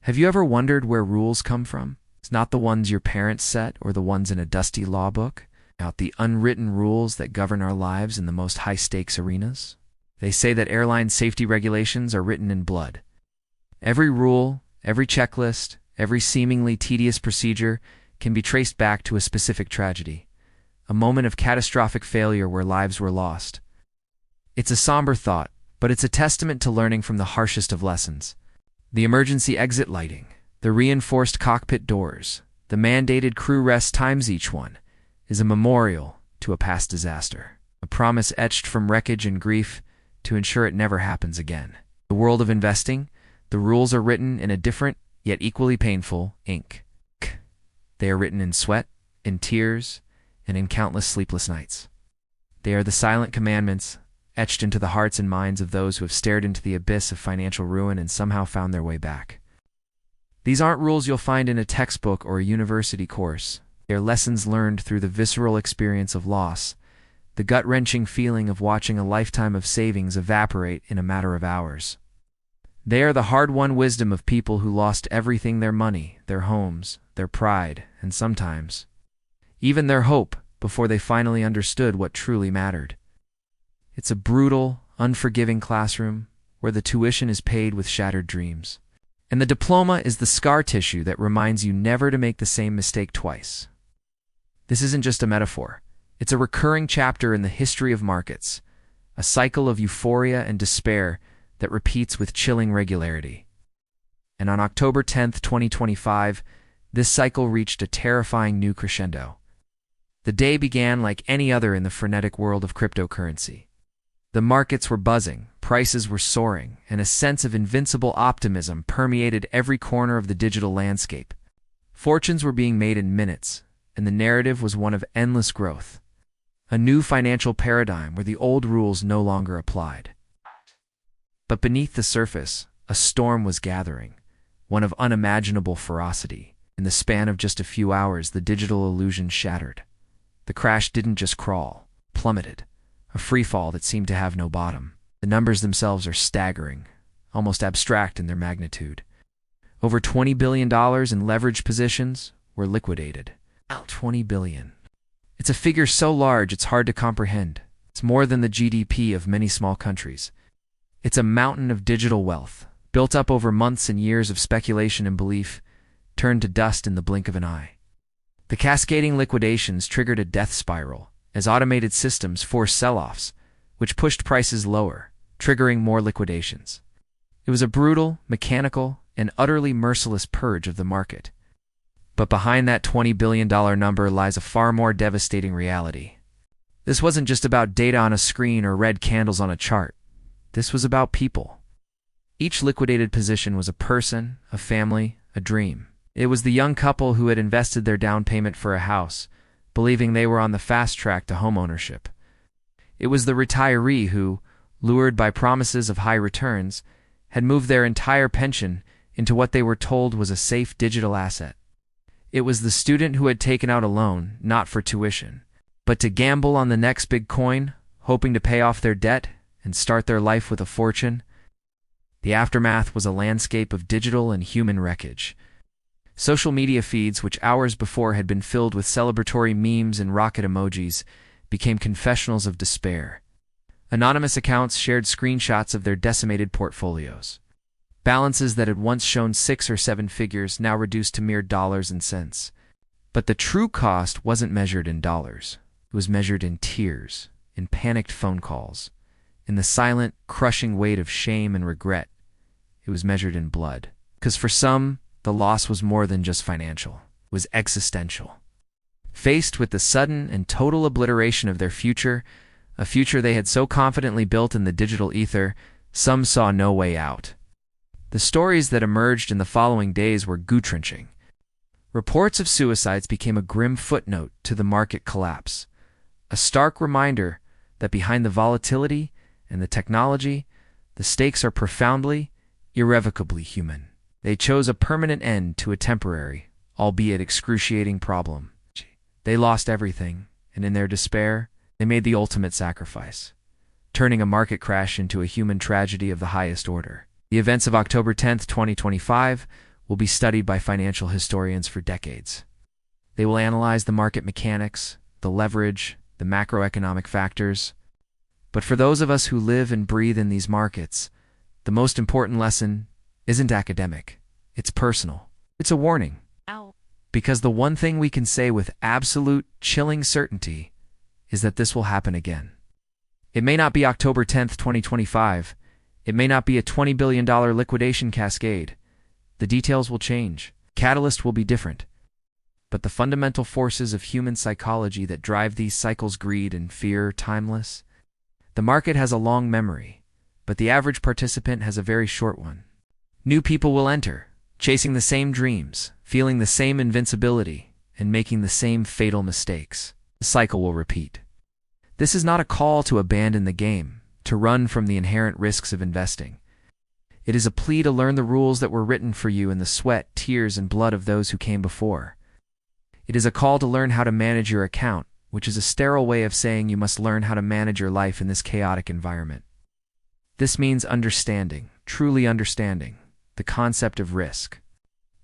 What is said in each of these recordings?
Have you ever wondered where rules come from? It's not the ones your parents set or the ones in a dusty law book. Out the unwritten rules that govern our lives in the most high-stakes arenas. They say that airline safety regulations are written in blood. Every rule, every checklist, every seemingly tedious procedure can be traced back to a specific tragedy, a moment of catastrophic failure where lives were lost. It's a somber thought, but it's a testament to learning from the harshest of lessons. The emergency exit lighting, the reinforced cockpit doors, the mandated crew rest times each one, is a memorial to a past disaster, a promise etched from wreckage and grief to ensure it never happens again. The world of investing, the rules are written in a different, yet equally painful, ink. They are written in sweat, in tears, and in countless sleepless nights. They are the silent commandments, etched into the hearts and minds of those who have stared into the abyss of financial ruin and somehow found their way back. These aren't rules you'll find in a textbook or a university course. They are lessons learned through the visceral experience of loss, the gut-wrenching feeling of watching a lifetime of savings evaporate in a matter of hours. They are the hard-won wisdom of people who lost everything: their money, their homes, their pride, and sometimes even their hope before they finally understood what truly mattered. It's a brutal, unforgiving classroom where the tuition is paid with shattered dreams. And the diploma is the scar tissue that reminds you never to make the same mistake twice. This isn't just a metaphor. It's a recurring chapter in the history of markets, a cycle of euphoria and despair that repeats with chilling regularity. And on October 10th, 2025, this cycle reached a terrifying new crescendo. The day began like any other in the frenetic world of cryptocurrency. The markets were buzzing, prices were soaring, and a sense of invincible optimism permeated every corner of the digital landscape. Fortunes were being made in minutes, and the narrative was one of endless growth. A new financial paradigm where the old rules no longer applied. But beneath the surface, a storm was gathering, one of unimaginable ferocity. In the span of just a few hours, the digital illusion shattered. The crash didn't just crawl, plummeted, a freefall that seemed to have no bottom. The numbers themselves are staggering, almost abstract in their magnitude. Over $20 billion in leveraged positions were liquidated. $20 billion. It's a figure so large it's hard to comprehend. It's more than the GDP of many small countries. It's a mountain of digital wealth, built up over months and years of speculation and belief, turned to dust in the blink of an eye. The cascading liquidations triggered a death spiral, as automated systems forced sell-offs, which pushed prices lower, triggering more liquidations. It was a brutal, mechanical, and utterly merciless purge of the market. But behind that $20 billion number lies a far more devastating reality. This wasn't just about data on a screen or red candles on a chart. This was about people. Each liquidated position was a person, a family, a dream. It was the young couple who had invested their down payment for a house, believing they were on the fast track to homeownership. It was the retiree who, lured by promises of high returns, had moved their entire pension into what they were told was a safe digital asset. It was the student who had taken out a loan, not for tuition, but to gamble on the next big coin, hoping to pay off their debt and start their life with a fortune. The aftermath was a landscape of digital and human wreckage. Social media feeds, which hours before had been filled with celebratory memes and rocket emojis, became confessionals of despair. Anonymous accounts shared screenshots of their decimated portfolios. Balances that had once shown 6 or 7 figures now reduced to mere dollars and cents. But the true cost wasn't measured in dollars. It was measured in tears, in panicked phone calls, in the silent, crushing weight of shame and regret. It was measured in blood. Because for some, the loss was more than just financial. It was existential. Faced with the sudden and total obliteration of their future, a future they had so confidently built in the digital ether, some saw no way out. The stories that emerged in the following days were gut-wrenching. Reports of suicides became a grim footnote to the market collapse, a stark reminder that behind the volatility and the technology, the stakes are profoundly, irrevocably human. They chose a permanent end to a temporary, albeit excruciating problem. They lost everything, and in their despair, they made the ultimate sacrifice, turning a market crash into a human tragedy of the highest order. The events of October 10th, 2025 will be studied by financial historians for decades. They will analyze the market mechanics, the leverage, the macroeconomic factors. But for those of us who live and breathe in these markets, the most important lesson isn't academic. It's personal. It's a warning. Because the one thing we can say with absolute, chilling certainty is that this will happen again. It may not be October 10th, 2025. It may not be a $20 billion liquidation cascade. The details will change. Catalyst will be different. But the fundamental forces of human psychology that drive these cycles, greed and fear, timeless. The market has a long memory, but the average participant has a very short one. New people will enter, chasing the same dreams, feeling the same invincibility, and making the same fatal mistakes. The cycle will repeat. This is not a call to abandon the game, to run from the inherent risks of investing. It is a plea to learn the rules that were written for you in the sweat, tears, and blood of those who came before. It is a call to learn how to manage your account, which is a sterile way of saying you must learn how to manage your life in this chaotic environment. This means understanding, truly understanding, the concept of risk.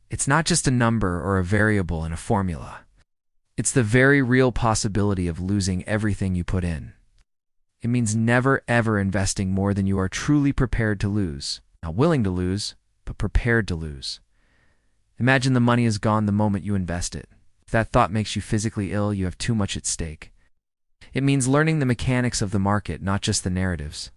It's not just a number or a variable in a formula. It's the very real possibility of losing everything you put in. It means never ever investing more than you are truly prepared to lose. Not willing to lose, but prepared to lose. Imagine the money is gone the moment you invest it. If that thought makes you physically ill, you have too much at stake. It means learning the mechanics of the market, not just the narratives.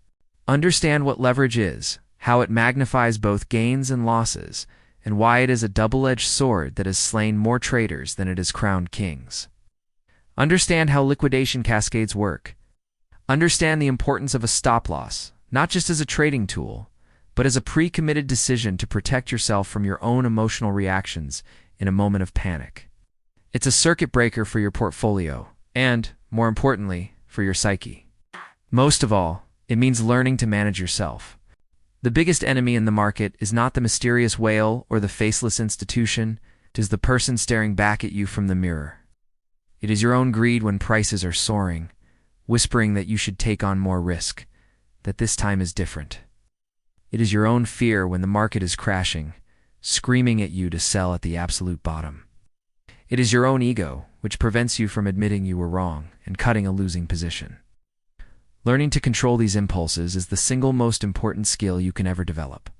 Understand what leverage is, how it magnifies both gains and losses, and why it is a double-edged sword that has slain more traders than it has crowned kings. Understand how liquidation cascades work. Understand the importance of a stop-loss, not just as a trading tool, but as a pre-committed decision to protect yourself from your own emotional reactions in a moment of panic. It's a circuit breaker for your portfolio, and, more importantly, for your psyche. Most of all, it means learning to manage yourself. The biggest enemy in the market is not the mysterious whale or the faceless institution. It is the person staring back at you from the mirror. It is your own greed when prices are soaring, whispering that you should take on more risk, that this time is different. It is your own fear when the market is crashing, screaming at you to sell at the absolute bottom. It is your own ego, which prevents you from admitting you were wrong and cutting a losing position. Learning to control these impulses is the single most important skill you can ever develop.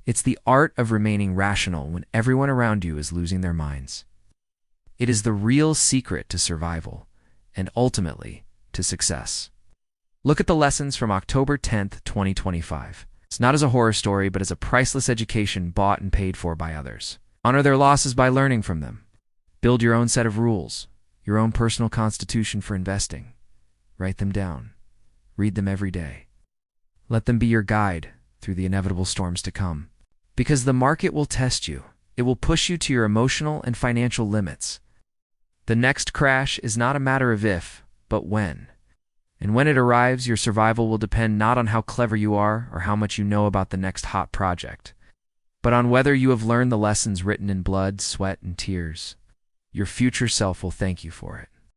It's the art of remaining rational when everyone around you is losing their minds. It is the real secret to survival, and ultimately, to success. Look at the lessons from October 10th, 2025. It's not as a horror story, but as a priceless education bought and paid for by others. Honor their losses by learning from them. Build your own set of rules, your own personal constitution for investing. Write them down. Read them every day. Let them be your guide through the inevitable storms to come. Because the market will test you. It will push you to your emotional and financial limits. The next crash is not a matter of if, but when. And when it arrives, your survival will depend not on how clever you are or how much you know about the next hot project, but on whether you have learned the lessons written in blood, sweat, and tears. Your future self will thank you for it.